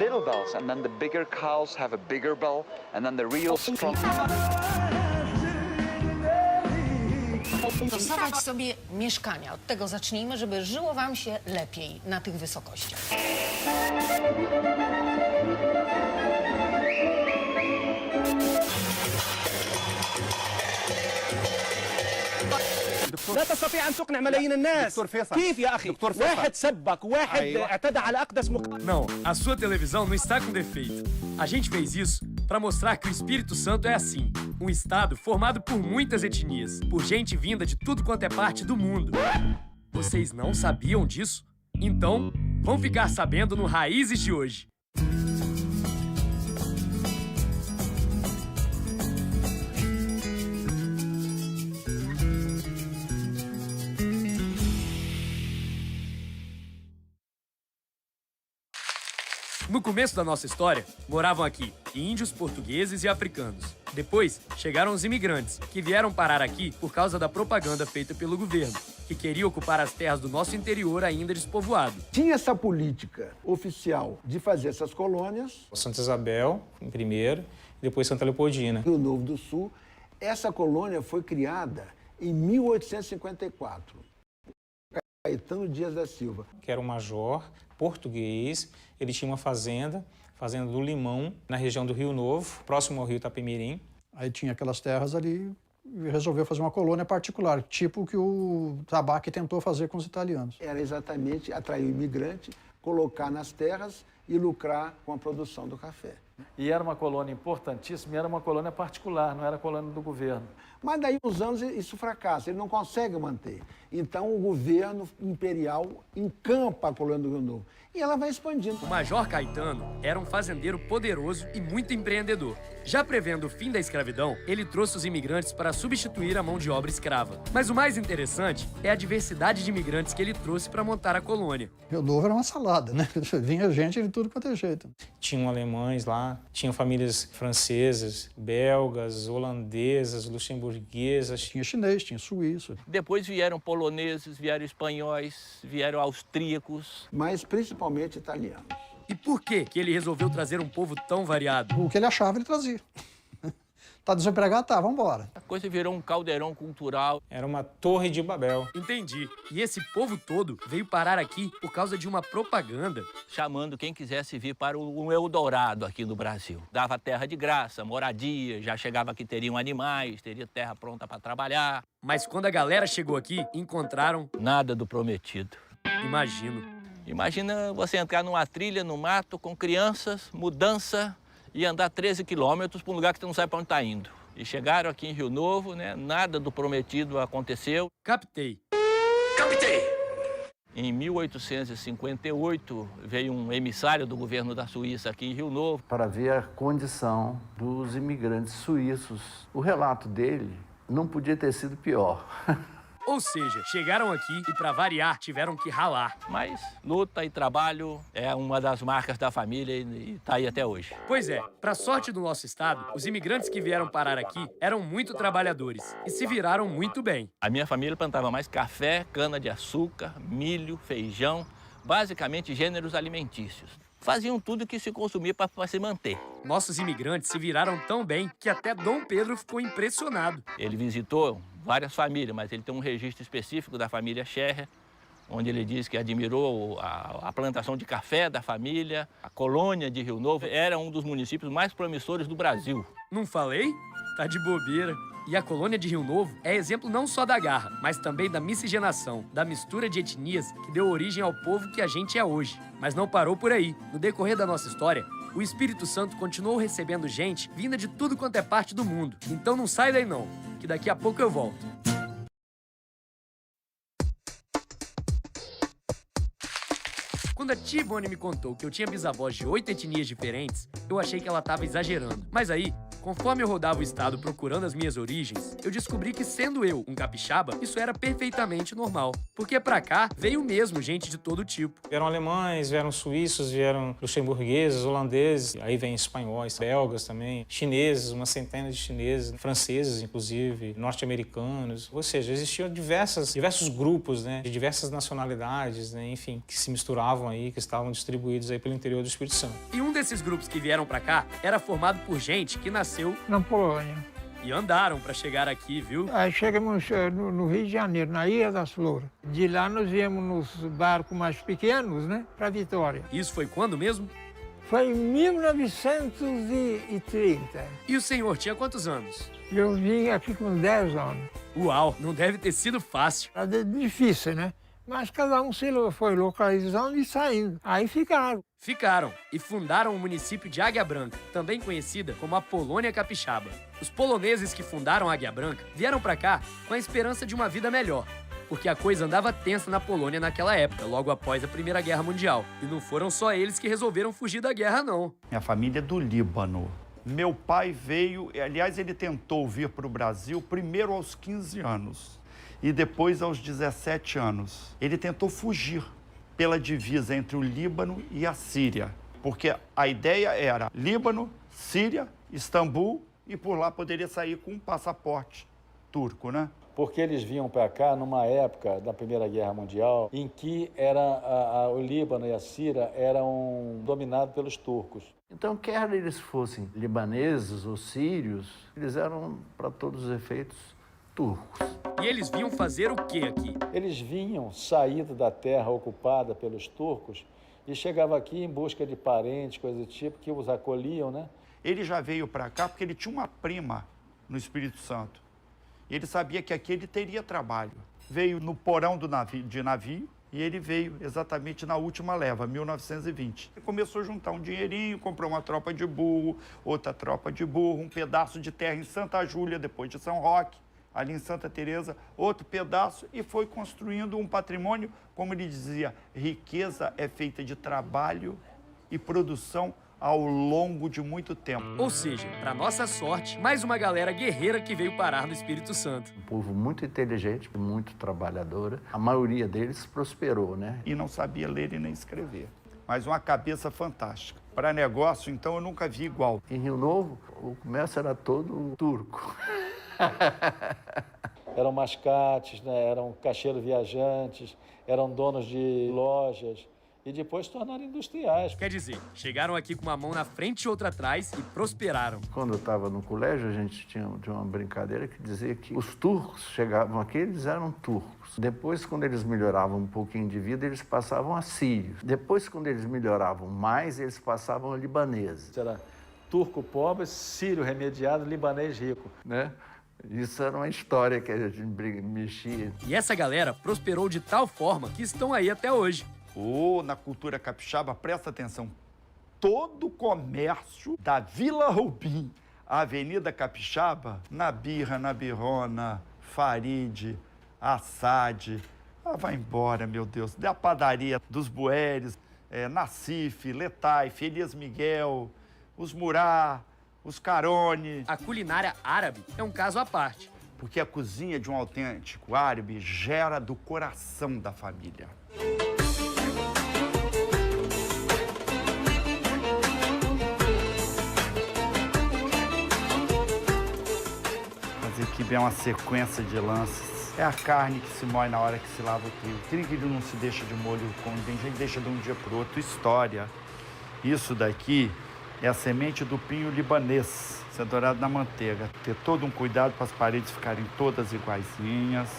little bells, and then the bigger cows have a bigger bell, and then the real strong... Dostawać sobie mieszkania. Od tego zacznijmy, żeby żyło wam się lepiej na tych wysokościach. لا تستطيع أن تقنع ملايين الناس. دكتور فيصل. كيف يا أخي؟ دكتور فيصل. واحد سبك وواحد اعتدى على أقدس Não, a sua televisão não está com defeito. A gente fez isso para mostrar que o Espírito Santo é assim. Um estado formado por muitas etnias, por gente vinda de tudo quanto é parte do mundo. Vocês não sabiam disso? Então, vão ficar sabendo no Raízes de hoje. No começo da nossa história, moravam aqui índios, portugueses e africanos. Depois, chegaram os imigrantes, que vieram parar aqui por causa da propaganda feita pelo governo, que queria ocupar as terras do nosso interior ainda despovoado. Tinha essa política oficial de fazer essas colônias. Santa Isabel, em primeiro, e depois Santa Leopoldina. Rio Novo do Sul. Essa colônia foi criada em 1854. Caetano Dias da Silva. Que era um major português, ele tinha uma fazenda do Limão, na região do Rio Novo, próximo ao rio Itapemirim. Aí tinha aquelas terras ali e resolveu fazer uma colônia particular, tipo o que o Tabaque tentou fazer com os italianos. Era exatamente atrair o imigrante, colocar nas terras e lucrar com a produção do café. E era uma colônia importantíssima, e era uma colônia particular, não era colônia do governo. Mas daí uns anos isso fracassa, ele não consegue manter. Então o governo imperial encampa a colônia do Rio Novo e ela vai expandindo. O Major Caetano era um fazendeiro poderoso e muito empreendedor. Já prevendo o fim da escravidão, ele trouxe os imigrantes para substituir a mão de obra escrava. Mas o mais interessante é a diversidade de imigrantes que ele trouxe para montar a colônia. Rio Novo era uma salada, né? Vinha gente de tudo quanto é jeito. Tinham alemães lá, tinham famílias francesas, belgas, holandesas, luxemburguesas. Tinha chinês, tinha suíço. Depois vieram poloneses, vieram espanhóis, vieram austríacos. Mas principalmente italianos. E por que ele resolveu trazer um povo tão variado? O que ele achava, ele trazia. Tá desempregado? Tá, vamos embora. A coisa virou um caldeirão cultural. Era uma torre de Babel. Entendi. E esse povo todo veio parar aqui por causa de uma propaganda. Chamando quem quisesse vir para o Eldorado aqui no Brasil. Dava terra de graça, moradia, já chegava que teriam animais, teria terra pronta para trabalhar. Mas quando a galera chegou aqui, encontraram... Nada do prometido. Imagino. Imagina você entrar numa trilha no mato com crianças, mudança... e andar 13 quilômetros para um lugar que você não sabe para onde está indo. E chegaram aqui em Rio Novo, né? Nada do prometido aconteceu. Captei. Em 1858, veio um emissário do governo da Suíça aqui em Rio Novo. Para ver a condição dos imigrantes suíços. O relato dele não podia ter sido pior. Ou seja, chegaram aqui e, para variar, tiveram que ralar. Mas luta e trabalho é uma das marcas da família e está aí até hoje. Pois é, para sorte do nosso estado, os imigrantes que vieram parar aqui eram muito trabalhadores e se viraram muito bem. A minha família plantava mais café, cana-de-açúcar, milho, feijão, basicamente gêneros alimentícios. Faziam tudo que se consumia para se manter. Nossos imigrantes se viraram tão bem que até Dom Pedro ficou impressionado. Ele visitou várias famílias, mas ele tem um registro específico da família Scherrer, onde ele diz que admirou a plantação de café da família. A colônia de Rio Novo era um dos municípios mais promissores do Brasil. Não falei? Tá de bobeira. E a colônia de Rio Novo é exemplo não só da garra, mas também da miscigenação, da mistura de etnias que deu origem ao povo que a gente é hoje. Mas não parou por aí. No decorrer da nossa história, o Espírito Santo continuou recebendo gente vinda de tudo quanto é parte do mundo. Então não sai daí não, que daqui a pouco eu volto. Quando a tia Ivone me contou que eu tinha bisavós de 8 etnias diferentes, eu achei que ela estava exagerando. Mas aí, conforme eu rodava o estado procurando as minhas origens, eu descobri que, sendo eu um capixaba, isso era perfeitamente normal. Porque pra cá veio mesmo gente de todo tipo. Vieram alemães, vieram suíços, vieram luxemburgueses, holandeses, aí vem espanhóis, belgas também, chineses, uma centena de chineses, franceses, inclusive, norte-americanos. Ou seja, existiam diversos grupos, né, de diversas nacionalidades, né, enfim, que se misturavam aí, que estavam distribuídos aí pelo interior do Espírito Santo. E um desses grupos que vieram pra cá era formado por gente que nasceu Na Polônia. e andaram pra chegar aqui, viu? Aí chegamos no Rio de Janeiro, na Ilha das Flores. De lá nós viemos nos barcos mais pequenos, né, para Vitória. Isso foi quando mesmo? Foi em 1930. E o senhor tinha quantos anos? Eu vim aqui com 10 anos. Uau, não deve ter sido fácil. Era difícil, né? Mas cada um foi localizando e saindo. Aí ficaram. Ficaram e fundaram o município de Águia Branca, também conhecida como a Polônia Capixaba. Os poloneses que fundaram Águia Branca vieram pra cá com a esperança de uma vida melhor, porque a coisa andava tensa na Polônia naquela época, logo após a Primeira Guerra Mundial. E não foram só eles que resolveram fugir da guerra, não. Minha família é do Líbano. Meu pai veio, aliás, ele tentou vir para o Brasil primeiro aos 15 anos e depois aos 17 anos. Ele tentou fugir pela divisa entre o Líbano e a Síria, porque a ideia era Líbano, Síria, Istambul e por lá poderia sair com um passaporte turco, né? Porque eles vinham para cá numa época da Primeira Guerra Mundial em que o Líbano e a Síria eram dominados pelos turcos. Então, quer eles fossem libaneses ou sírios, eles eram, para todos os efeitos, turcos. E eles vinham fazer o quê aqui? Eles vinham saído da terra ocupada pelos turcos e chegavam aqui em busca de parentes, coisa do tipo, que os acolhiam, né? Ele já veio para cá porque ele tinha uma prima no Espírito Santo. Ele sabia que aqui ele teria trabalho. Veio no porão de navio e ele veio exatamente na última leva, 1920. Ele começou a juntar um dinheirinho, comprou uma tropa de burro, outra tropa de burro, um pedaço de terra em Santa Júlia, depois de São Roque, ali em Santa Teresa, outro pedaço, e foi construindo um patrimônio, como ele dizia, riqueza é feita de trabalho e produção ao longo de muito tempo. Ou seja, para nossa sorte, mais uma galera guerreira que veio parar no Espírito Santo. Um povo muito inteligente, muito trabalhadora. A maioria deles prosperou, né? E não sabia ler e nem escrever. Mas uma cabeça fantástica. Para negócio, então, eu nunca vi igual. Em Rio Novo, o comércio era todo turco. Eram mascates, né? Eram caixeiros viajantes, eram donos de lojas. E depois se tornaram industriais. Quer dizer, chegaram aqui com uma mão na frente e outra atrás e prosperaram. Quando eu estava no colégio, a gente tinha uma brincadeira que dizia que os turcos chegavam aqui, eles eram turcos. Depois, quando eles melhoravam um pouquinho de vida, eles passavam a sírios. Depois, quando eles melhoravam mais, eles passavam a libaneses. Era turco pobre, sírio remediado, libanês rico. Né? Isso era uma história que a gente mexia. E essa galera prosperou de tal forma que estão aí até hoje. Na cultura capixaba, presta atenção, todo o comércio da Vila Roubim, a Avenida Capixaba, na Birra, na Birrona, Farid, Assad, vai embora, meu Deus, da padaria dos Bueres, Nacife, Letaif, Elias Miguel, os Murá, os Carone. A culinária árabe é um caso à parte. Porque a cozinha de um autêntico árabe gera do coração da família. Aqui é uma sequência de lances. É a carne que se moe na hora que se lava o trigo. O trigo ele não se deixa de molho, como tem gente que deixa de um dia para o outro. História. Isso daqui é a semente do pinho libanês, ser dourado na manteiga. Ter todo um cuidado para as paredes ficarem todas iguaizinhas.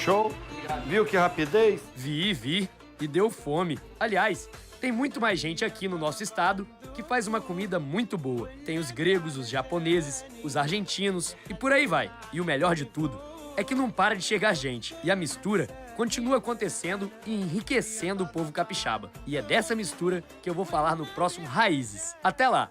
Show? Viu que rapidez? Vi. E deu fome. Aliás, tem muito mais gente aqui no nosso estado que faz uma comida muito boa. Tem os gregos, os japoneses, os argentinos e por aí vai. E o melhor de tudo é que não para de chegar gente. E a mistura continua acontecendo e enriquecendo o povo capixaba. E é dessa mistura que eu vou falar no próximo Raízes. Até lá!